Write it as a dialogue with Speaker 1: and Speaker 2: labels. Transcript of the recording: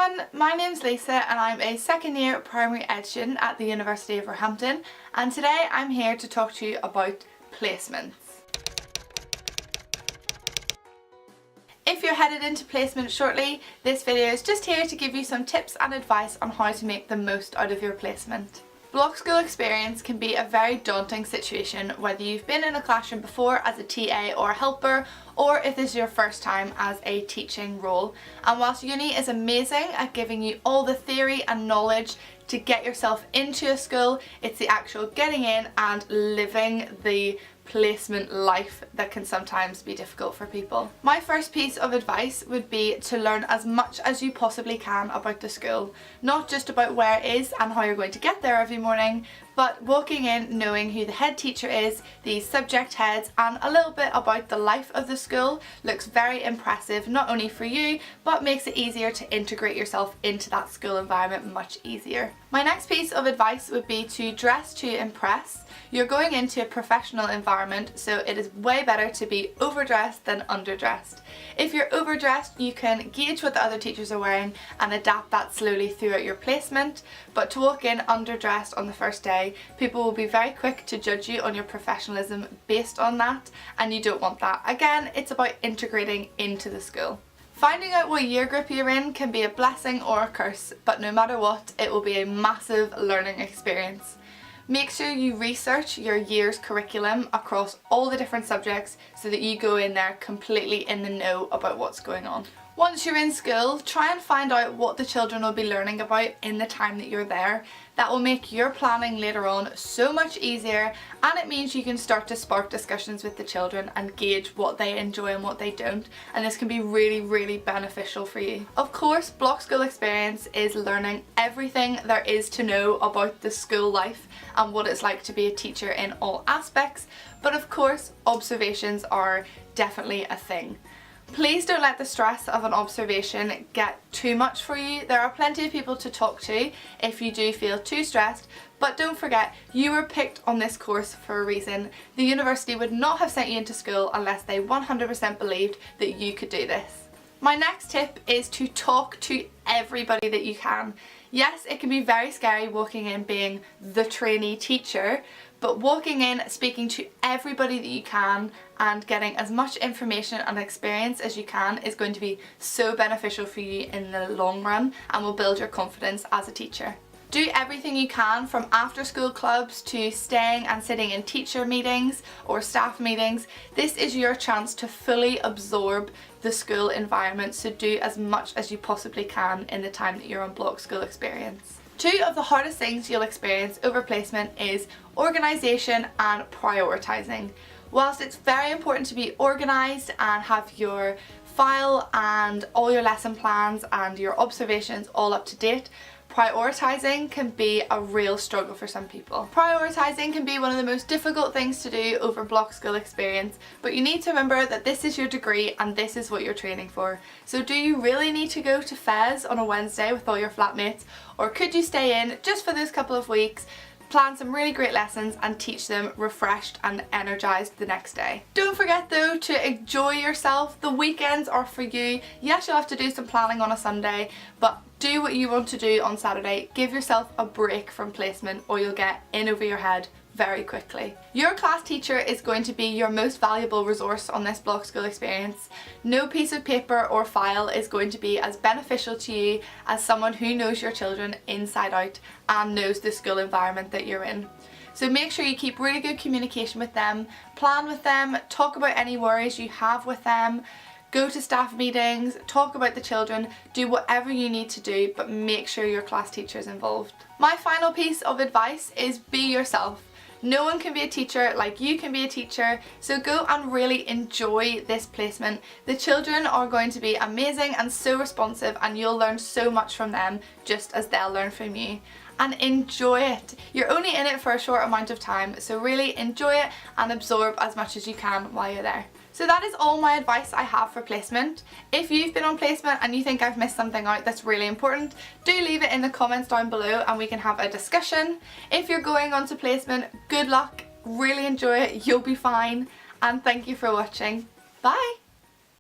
Speaker 1: everyone, my name's Lisa and I'm a second year primary ed student at the University of Roehampton, and today I'm here to talk to you about placements. If you're headed into placement shortly, this video is just here to give you some tips and advice on how to make the most out of your placement. Block school experience can be a very daunting situation, whether you've been in a classroom before as a TA or a helper, or if this is your first time as a teaching role. And whilst uni is amazing at giving you all the theory and knowledge to get yourself into a school, it's the actual getting in and living the placement life that can sometimes be difficult for people. My first piece of advice would be to learn as much as you possibly can about the school. Not just about where it is and how you're going to get there every morning, but walking in knowing who the head teacher is, the subject heads, and a little bit about the life of the school looks very impressive, not only for you, but makes it easier to integrate yourself into that school environment much easier. My next piece of advice would be to dress to impress. You're going into a professional environment, so it is way better to be overdressed than underdressed. If you're overdressed, you can gauge what the other teachers are wearing and adapt that slowly throughout your placement, but to walk in underdressed on the first day, people will be very quick to judge you on your professionalism based on that, and you don't want that. Again, it's about integrating into the school. Finding out what year group you're in can be a blessing or a curse, but no matter what, it will be a massive learning experience. Make sure you research your year's curriculum across all the different subjects so that you go in there completely in the know about what's going on. Once you're in school, try and find out what the children will be learning about in the time that you're there. That will make your planning later on so much easier, and it means you can start to spark discussions with the children and gauge what they enjoy and what they don't, and this can be really beneficial for you. Of course, block school experience is learning everything there is to know about the school life and what it's like to be a teacher in all aspects, but of course observations are definitely a thing. Please don't let the stress of an observation get too much for you. There are plenty of people to talk to if you do feel too stressed, but don't forget, you were picked on this course for a reason. The university would not have sent you into school unless they 100% believed that you could do this. My next tip is to talk to everybody that you can. Yes, it can be very scary walking in being the trainee teacher, but walking in, speaking to everybody that you can and getting as much information and experience as you can is going to be so beneficial for you in the long run and will build your confidence as a teacher. Do everything you can, from after school clubs to staying and sitting in teacher meetings or staff meetings. This is your chance to fully absorb the school environment, so do as much as you possibly can in the time that you're on block school experience. Two of the hardest things you'll experience over placement is organisation and prioritising. Whilst it's very important to be organised and have your file and all your lesson plans and your observations all up to date, prioritising can be a real struggle for some people. Prioritising can be one of the most difficult things to do over block school experience, but you need to remember that this is your degree and this is what you're training for. So do you really need to go to Fez on a Wednesday with all your flatmates, or could you stay in just for those couple of weeks, plan some really great lessons and teach them refreshed and energised the next day? Don't forget though to enjoy yourself. The weekends are for you. Yes, you'll have to do some planning on a Sunday, but do what you want to do on Saturday. Give yourself a break from placement or you'll get in over your head very quickly. Your class teacher is going to be your most valuable resource on this block school experience. No piece of paper or file is going to be as beneficial to you as someone who knows your children inside out and knows the school environment that you're in. So make sure you keep really good communication with them, plan with them, talk about any worries you have with them, go to staff meetings, talk about the children, do whatever you need to do, but make sure your class teacher is involved. My final piece of advice is be yourself. No one can be a teacher like you can be a teacher, so go and really enjoy this placement. The children are going to be amazing and so responsive, and you'll learn so much from them just as they'll learn from you. And enjoy it. You're only in it for a short amount of time, so really enjoy it and absorb as much as you can while you're there. So that is all my advice I have for placement. If you've been on placement and you think I've missed something out that's really important, do leave it in the comments down below and we can have a discussion. If you're going on to placement, good luck, really enjoy it, you'll be fine, and thank you for watching. Bye!